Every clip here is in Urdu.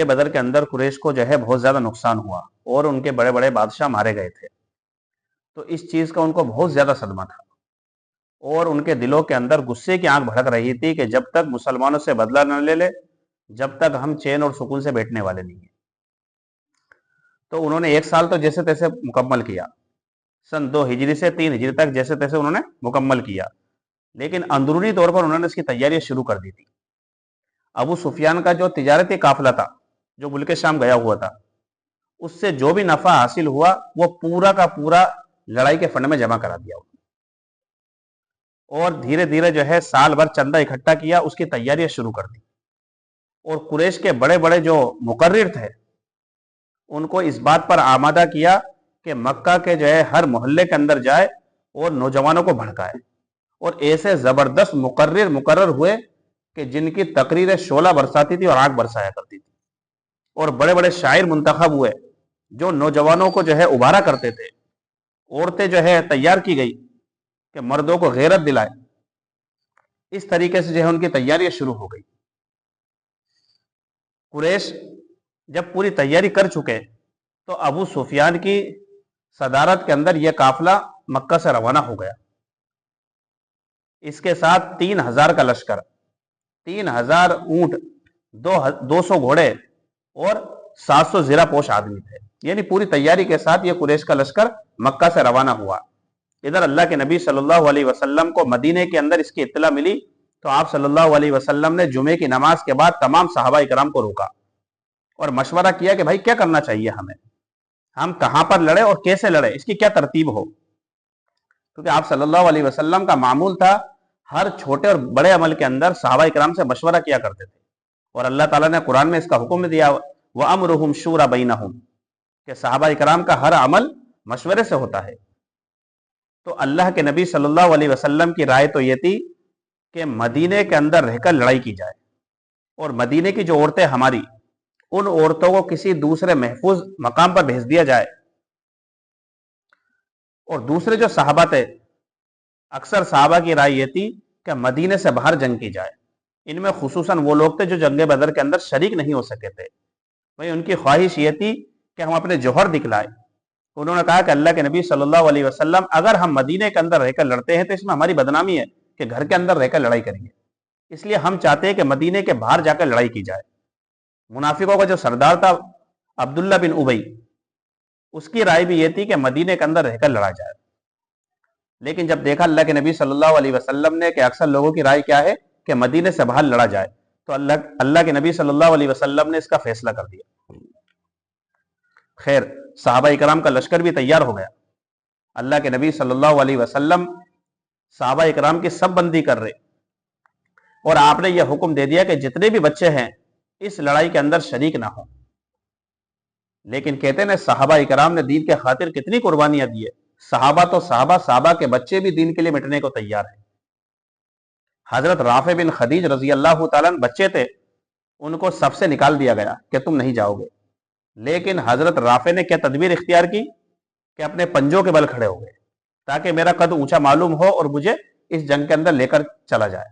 جنگ بدر کے اندر قریش کو جو ہے بہت زیادہ نقصان ہوا اور ان کے بڑے بڑے بادشاہ مارے گئے تھے، تو اس چیز کا ان کو بہت زیادہ صدمہ تھا اور ان کے دلوں کے اندر غصے کی آنکھ بھڑک رہی تھی کہ جب تک مسلمانوں سے بدلہ نہ لے لے، جب تک ہم چین اور سکون سے بیٹھنے والے نہیں ہیں۔ تو انہوں نے 1 سال تو جیسے تیسے مکمل کیا، سن 2 ہجری سے 3 ہجری تک جیسے تیسے انہوں نے مکمل کیا، لیکن اندرونی طور پر انہوں نے اس کی تیاریاں شروع کر دی تھی۔ ابو سفیان کا جو تجارتی قافلہ تھا جو ملک شام گیا ہوا تھا، اس سے جو بھی نفع حاصل ہوا وہ پورا کا پورا لڑائی کے فنڈ میں جمع کرا دیا، اور دھیرے دھیرے جو ہے سال بھر چندہ اکٹھا کیا، اس کی تیاریاں شروع کر دی، اور قریش کے بڑے بڑے جو مقرر تھے ان کو اس بات پر آمادہ کیا کہ مکہ کے جو ہے ہر محلے کے اندر جائے اور نوجوانوں کو بھڑکائے، اور ایسے زبردست مقرر ہوئے کہ جن کی تقریریں شعلہ برساتی تھی اور آگ برسایا کرتی تھی، اور بڑے بڑے شاعر منتخب ہوئے جو نوجوانوں کو جو ہے ابھارا کرتے تھے، عورتیں جو ہے تیار کی گئی کہ مردوں کو غیرت دلائے۔ اس طریقے سے جو ہے ان کی تیاریاں شروع ہو گئی۔ قریش جب پوری تیاری کر چکے تو ابو سفیان کی صدارت کے اندر یہ قافلہ مکہ سے روانہ ہو گیا، اس کے ساتھ 3000 کا لشکر، 3000 اونٹ، 200 گھوڑے اور 700 زیرہ پوش آدمی تھے، یعنی پوری تیاری کے ساتھ یہ قریش کا لشکر مکہ سے روانہ ہوا۔ ادھر اللہ کے نبی صلی اللہ علیہ وسلم کو مدینے کے اندر اس کی اطلاع ملی تو آپ صلی اللہ علیہ وسلم نے جمعے کی نماز کے بعد تمام صحابہ اکرام کو روکا اور مشورہ کیا کہ بھائی کیا کرنا چاہیے ہمیں، ہم کہاں پر لڑے اور کیسے لڑے، اس کی کیا ترتیب ہو، کیونکہ آپ صلی اللہ علیہ وسلم کا معمول تھا ہر چھوٹے اور بڑے عمل کے اندر صحابہ اکرام سے مشورہ کیا کرتے تھے، اور اللہ تعالیٰ نے قرآن میں اس کا حکم دیا وَأَمْرُهُمْ شُورَى بَيْنَهُمْ، کہ صحابہ اکرام کا ہر عمل مشورے سے ہوتا ہے۔ تو اللہ کے نبی صلی اللہ علیہ وسلم کی رائے تو یہ تھی کہ مدینے کے اندر رہ کر لڑائی کی جائے، اور مدینے کی جو عورتیں ہماری، ان عورتوں کو کسی دوسرے محفوظ مقام پر بھیج دیا جائے، اور دوسرے جو صحابہ تھے، اکثر صحابہ کی رائے یہ تھی کہ مدینے سے باہر جنگ کی جائے، ان میں خصوصاً وہ لوگ تھے جو جنگ بدر کے اندر شریک نہیں ہو سکے تھے، بھئی ان کی خواہش یہ تھی کہ ہم اپنے جوہر دکھلائیں۔ انہوں نے کہا کہ اللہ کے نبی صلی اللہ علیہ وسلم اگر ہم مدینے کے اندر رہ کر لڑتے ہیں تو اس میں ہماری بدنامی ہے کہ گھر کے اندر رہ کر لڑائی کریں گے، اس لیے ہم چاہتے ہیں کہ مدینے کے باہر جا کر لڑائی کی جائے۔ منافقوں کا جو سردار تھا عبداللہ بن ابی، اس کی رائے بھی یہ تھی کہ مدینے کے اندر رہ کر لڑا جائے، لیکن جب دیکھا اللہ کے نبی صلی اللہ علیہ وسلم نے کہ اکثر لوگوں کی رائے کیا ہے کہ مدینے سے باہر لڑا جائے، تو اللہ کے نبی صلی اللہ علیہ وسلم نے اس کا فیصلہ کر دیا۔ خیر، صحابہ اکرام کا لشکر بھی تیار ہو گیا، اللہ کے نبی صلی اللہ علیہ وسلم صحابہ اکرام کی سب بندی کر رہے، اور آپ نے یہ حکم دے دیا کہ جتنے بھی بچے ہیں اس لڑائی کے اندر شریک نہ ہوں۔ لیکن کہتے ہیں صحابہ اکرام نے دین کے خاطر کتنی قربانیاں دی ہے، صحابہ تو صحابہ کے بچے بھی دین کے لیے مٹنے کو تیار ہیں۔ حضرت رافع بن خدیج رضی اللہ تعالیٰ بچے تھے، ان کو سب سے نکال دیا گیا کہ تم نہیں جاؤ گے، لیکن حضرت رافع نے کیا تدبیر اختیار کی کہ اپنے پنجوں کے بل کھڑے ہو گئے تاکہ میرا قد اونچا معلوم ہو اور مجھے اس جنگ کے اندر لے کر چلا جائے۔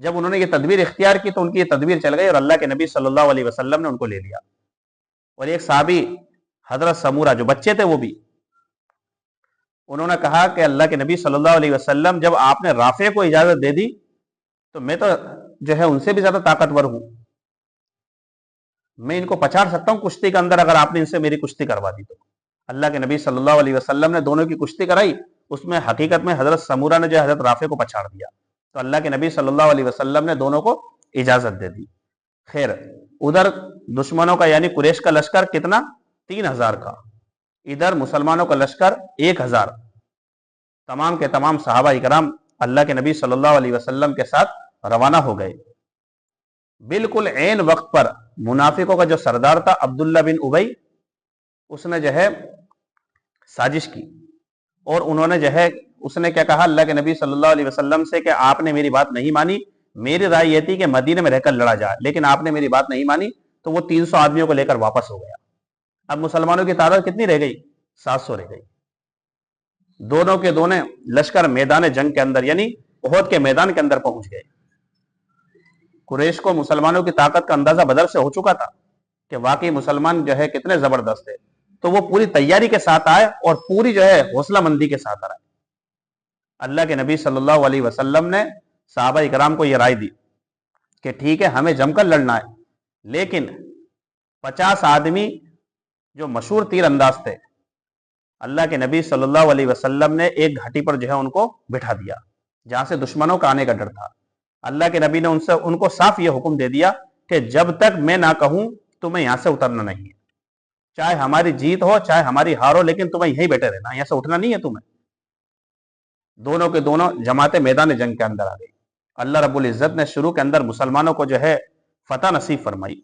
جب انہوں نے یہ تدبیر اختیار کی تو ان کی یہ تدبیر چل گئی اور اللہ کے نبی صلی اللہ علیہ وسلم نے ان کو لے لیا، اور ایک صحابی حضرت سمورہ جو بچے تھے وہ بھی، انہوں نے کہا کہ اللہ کے نبی صلی اللہ علیہ وسلم جب آپ نے رافع کو اجازت دے دی تو میں تو جو ہے ان سے بھی زیادہ طاقتور ہوں، میں ان کو پچاڑ سکتا ہوں کشتی کے اندر اگر آپ نے ان سے میری کشتی کروا دی تو۔ اللہ کے نبی صلی اللہ علیہ وسلم نے دونوں کی کشتی کرائی، اس میں حقیقت میں حضرت سمورہ نے جو حضرت رافع کو پچاڑ دیا، تو اللہ کے نبی صلی اللہ علیہ وسلم نے دونوں کو اجازت دے دی۔ خیر، ادھر دشمنوں کا یعنی قریش کا لشکر کتنا؟ 3000 کا، ادھر مسلمانوں کا لشکر 1000، تمام کے تمام صحابہ اکرام اللہ کے نبی صلی اللہ علیہ وسلم کے ساتھ روانہ ہو گئے۔ بالکل عین وقت پر منافقوں کا جو سردار تھا عبداللہ بن ابی، اس نے جو ہے سازش کی، اور انہوں نے جو ہے اس نے کیا کہا اللہ کے نبی صلی اللہ علیہ وسلم سے کہ آپ نے میری بات نہیں مانی، میری رائے یہ تھی کہ مدینے میں رہ کر لڑا جائے، لیکن آپ نے میری بات نہیں مانی، تو وہ 300 آدمیوں کو لے کر واپس ہو گیا۔ اب مسلمانوں کی تعداد کتنی رہ گئی؟ 700 رہ گئی۔ دونوں کے دونوں لشکر میدان جنگ کے اندر یعنی احد کے میدان کے اندر پہنچ گئے، قریش کو مسلمانوں کی طاقت کا اندازہ بدر سے ہو چکا تھا کہ واقعی مسلمان جو ہے کتنے زبردست ہے، تو وہ پوری تیاری کے ساتھ آئے اور پوری جو ہے حوصلہ مندی کے ساتھ آئے۔ اللہ کے نبی صلی اللہ علیہ وسلم نے صحابہ اکرام کو یہ رائے دی کہ ٹھیک ہے ہمیں جم کر لڑنا ہے، لیکن 50 آدمی جو مشہور تیر انداز تھے، اللہ کے نبی صلی اللہ علیہ وسلم نے ایک گھاٹی پر جو ہے ان کو بٹھا دیا جہاں سے دشمنوں کا آنے کا ڈر تھا۔ اللہ کے نبی نے ان کو صاف یہ حکم دے دیا کہ جب تک میں نہ کہوں تمہیں یہاں سے اترنا نہیں ہے، چاہے ہماری جیت ہو چاہے ہماری ہار ہو، لیکن تمہیں یہیں بیٹھے رہنا، یہاں سے اٹھنا نہیں ہے تمہیں۔ دونوں کے دونوں جماعتیں میدان جنگ کے اندر آ گئی۔ اللہ رب العزت نے شروع کے اندر مسلمانوں کو جو ہے فتح نصیب فرمائی۔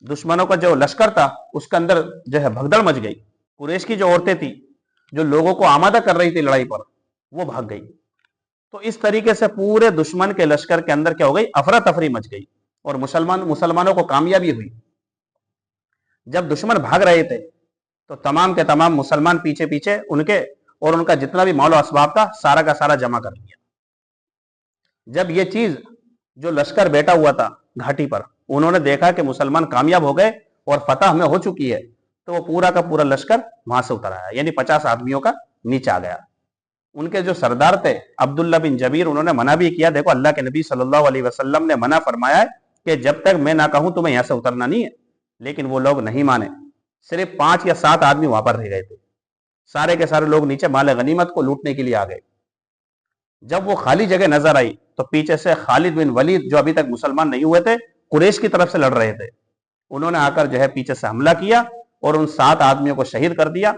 دشمنوں کا جو لشکر تھا اس کے اندر جو ہے بھگدڑ مچ گئی۔ قریش کی جو عورتیں تھیں جو لوگوں کو آمادہ کر رہی تھی لڑائی پر، وہ بھاگ گئی۔ تو اس طریقے سے پورے دشمن کے لشکر کے اندر کیا ہو گئی؟ افراتفری مچ گئی اور مسلمانوں کو کامیابی ہوئی۔ جب دشمن بھاگ رہے تھے تو تمام کے تمام مسلمان پیچھے پیچھے ان کے اور ان کا جتنا بھی مال و اسباب تھا سارا کا سارا جمع کر لیا۔ جب یہ چیز جو لشکر بیٹھا ہوا تھا گھاٹی پر انہوں نے دیکھا کہ مسلمان کامیاب ہو گئے اور فتح ہمیں ہو چکی ہے، تو وہ پورا کا پورا لشکر وہاں سے اتر آیا، یعنی 50 آدمیوں کا نیچے آ گیا۔ ان کے جو سردار تھے عبداللہ بن جبیر، انہوں نے منع بھی کیا، دیکھو اللہ کے نبی صلی اللہ علیہ وسلم نے منع فرمایا ہے کہ جب تک میں نہ کہوں تمہیں یہاں سے اترنا نہیں ہے، لیکن وہ لوگ نہیں مانے۔ صرف 5 یا 7 آدمی وہاں پر رہ گئے تھے، سارے کے سارے لوگ نیچے مال غنیمت کو لوٹنے کے لیے آ گئے۔ جب وہ خالی جگہ نظر آئی تو پیچھے سے خالد بن ولید جو ابھی تک مسلمان نہیں ہوئے تھے، قریش کی طرف سے لڑ رہے تھے، انہوں نے آ کر جو ہے پیچھے سے حملہ کیا اور ان 7 آدمیوں کو شہید کر دیا۔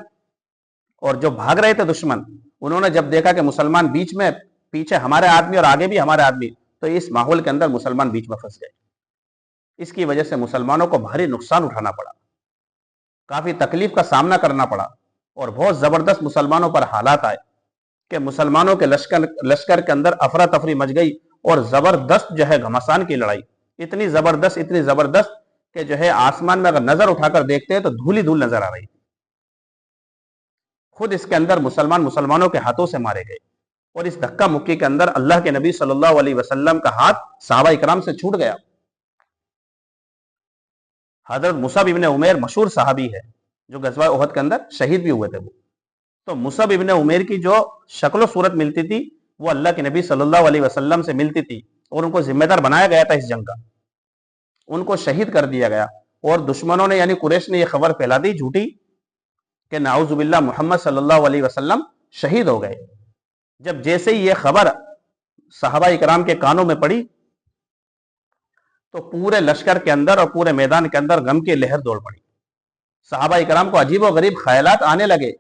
اور جو بھاگ رہے تھے دشمن، انہوں نے جب دیکھا کہ مسلمان بیچ میں، پیچھے ہمارے آدمی اور آگے بھی ہمارے آدمی، تو اس ماحول کے اندر مسلمان بیچ میں پھنس گئے۔ اس کی وجہ سے مسلمانوں کو بھاری نقصان اٹھانا پڑا، کافی تکلیف کا سامنا کرنا پڑا، اور بہت زبردست مسلمانوں پر حالات آئے کہ مسلمانوں کے لشکر کے اندر افراتفری مچ گئی اور زبردست جو ہے گھمسان کی لڑائی، اتنی زبردست کہ جو ہے آسمان میں اگر نظر اٹھا کر دیکھتے ہیں تو دھول ہی دھول نظر آ رہی تھی۔ خود اس کے اندر مسلمانوں کے ہاتھوں سے مارے گئے، اور اس دھکا مکی کے اندر اللہ کے نبی صلی اللہ علیہ وسلم کا ہاتھ صحابہ اکرام سے چھوٹ گیا۔ حضرت مصعب ابن عمیر مشہور صحابی ہے جو غزوہ احد کے اندر شہید بھی ہوئے تھے۔ وہ تو مصعب ابن عمیر کی جو شکل و صورت ملتی تھی وہ اللہ کے نبی صلی اللہ علیہ وسلم سے ملتی تھی، اور ان کو ذمہ دار بنایا گیا تھا اس جنگ کا، ان کو شہید کر دیا گیا۔ اور دشمنوں نے یعنی قریش نے یہ خبر پھیلا دی جھوٹی کہ نعوذ باللہ محمد صلی اللہ علیہ وسلم شہید ہو گئے۔ جب جیسے ہی یہ خبر صحابہ اکرام کے کانوں میں پڑی تو پورے لشکر کے اندر اور پورے میدان کے اندر غم کی لہر دوڑ پڑی۔ صحابہ اکرام کو عجیب و غریب خیالات آنے لگے۔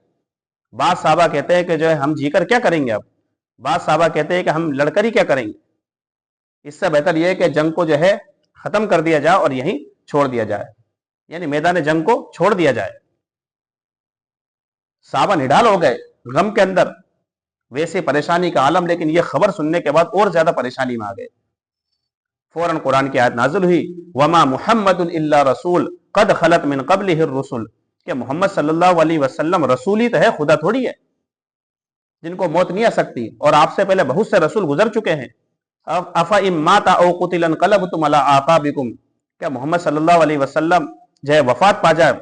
بعض صحابہ کہتے ہیں کہ جو ہے ہم جی کر کیا کریں گے، اب بعض صحابہ کہتے ہیں کہ ہم لڑ کر ہی کیا کریں گے، اس سے بہتر یہ ہے کہ جنگ کو جو ہے ختم کر دیا جائے اور یہیں چھوڑ دیا جائے، یعنی میدان جنگ کو چھوڑ دیا جائے۔ صحابہ نڈال ہو گئے غم کے اندر، ویسے پریشانی کا عالم، لیکن یہ خبر سننے کے بعد اور زیادہ پریشانی میں آ گئے۔ فوراً قرآن کی آیت نازل ہوئی، وما محمد الا رسول قد خلت من قبلہ الرسل، کہ محمد صلی اللہ علیہ وسلم رسول ہی تو ہے، خدا تھوڑی ہے جن کو موت نہیں آ سکتی، اور آپ سے پہلے بہت سے رسول گزر چکے ہیں۔ افإن مات او قتل انقلبتم علی اعقابکم، کیا محمد صلی اللہ علیہ وسلم جو ہے وفات پا جائے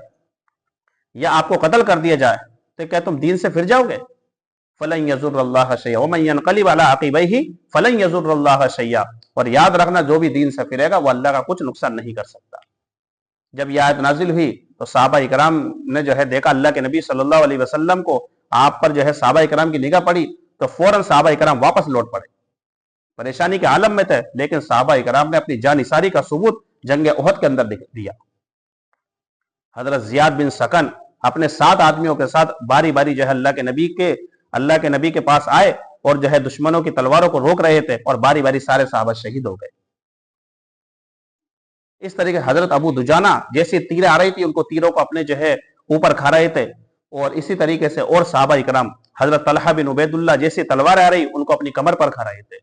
یا آپ کو قتل کر دیا جائے تو کیا تم دین سے پھر جاؤ گے؟ فلن یضر اللہ شیئا ومن ینقلب علی عقبیہ فلن یضر اللہ شیئا، اور یاد رکھنا جو بھی دین سے پھرے گا وہ اللہ کا کچھ نقصان نہیں کر سکتا۔ جب یہ آیت نازل ہوئی تو صحابہ اکرام نے جو ہے دیکھا اللہ کے نبی صلی اللہ علیہ وسلم کو، آپ پر جو ہے صحابہ اکرام کی نگاہ پڑی تو فوراً صحابہ اکرام واپس لوٹ پڑے۔ پریشانی کے عالم میں تھے، لیکن صحابہ اکرام نے اپنی جان نثاری کا ثبوت جنگ احد کے اندر دیا۔ حضرت زیاد بن سکن اپنے 7 آدمیوں کے ساتھ باری باری جو ہے اللہ کے نبی کے پاس آئے اور جو ہے دشمنوں کی تلواروں کو روک رہے تھے، اور باری باری سارے صحابہ شہید ہو گئے۔ اس طریقے حضرت ابو دجانہ جیسی تیریں آ رہی تھی ان کو تیروں کو اپنے جو ہے اوپر کھا رہے تھے، اور اسی طریقے سے اور صحابہ اکرام حضرت طلحہ بن عبید اللہ جیسی تلواریں آ رہی ان کو اپنی کمر پر کھا رہے تھے۔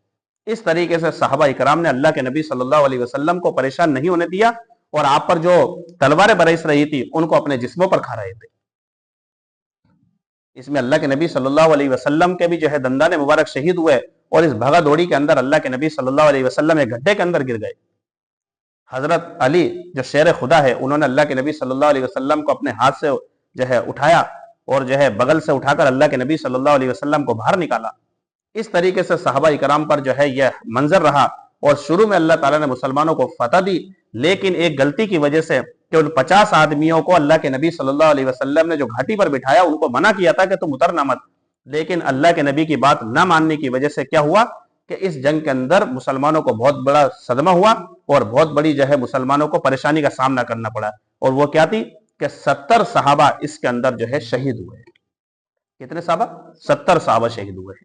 اس طریقے سے صحابہ اکرام نے اللہ کے نبی صلی اللہ علیہ وسلم کو پریشان نہیں ہونے دیا، اور آپ پر جو تلواریں برس رہی تھی ان کو اپنے جسموں پر کھا رہے تھے۔ اس میں اللہ کے نبی صلی اللہ علیہ وسلم کے بھی جو ہے دندان مبارک شہید ہوئے، اور اس بھگا دوڑی کے اندر اللہ کے نبی صلی اللہ علیہ وسلم ایک گڈھے کے اندر گر گئے۔ حضرت علی جو شیر خدا ہے، انہوں نے اللہ کے نبی صلی اللہ علیہ وسلم کو اپنے ہاتھ سے اٹھایا اور بغل سے اٹھا کر اللہ کے نبی صلی اللہ علیہ وسلم کو باہر نکالا۔ اس طریقے سے صحابہ اکرام پر یہ منظر رہا، اور شروع میں اللہ تعالیٰ نے مسلمانوں کو فتح دی، لیکن ایک غلطی کی وجہ سے کہ ان 50 آدمیوں کو اللہ کے نبی صلی اللہ علیہ وسلم نے جو گھاٹی پر بٹھایا، ان کو منع کیا تھا کہ تم اترنا مت، لیکن اللہ کے نبی کی بات نہ ماننے کی وجہ سے کیا ہوا کہ اس جنگ کے اندر مسلمانوں کو بہت بڑا صدمہ ہوا، اور بہت بڑی مسلمانوں کو پریشانی کا سامنا کرنا پڑا، اور وہ کیا تھی کہ 70 صحابہ اس کے اندر شہید ہوئے۔ کتنے صحابہ؟ 70 صحابہ شہید ہوئے۔